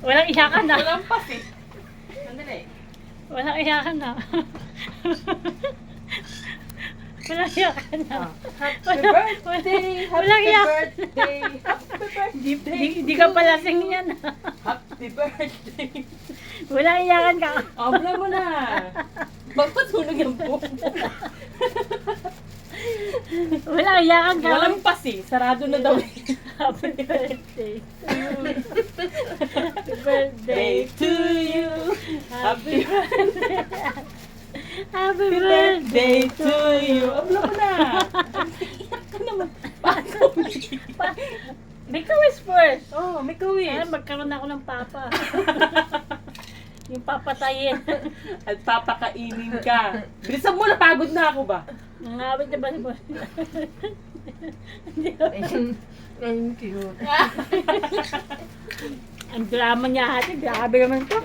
Walang iyakan na. Walang pas eh. Sandali. Walang iyakan na. Walang iyakan na. Happy birthday! Walang Happy iyak. birthday! Happy birthday! Di ka pala sing yan. Happy birthday! Walang iyakan ka. Abla mo na! Magpasunog yung buhok. Walang iyakan ka. Walang pas eh. Sarado na daw. Happy birthday. Happy birthday Day to you. Happy Happy birthday birthday to you. Abla mo na! Iyak ka naman. Paano? Make a wish first. Oh, make a wish. Sana magkaroon ako ng papa. Yung papatayin. At papakainin ka. Bilisan mo, napagod na ako ba? Nangawit na ba si Boss? Thank you. Ang drama niya ate. Grabe naman to.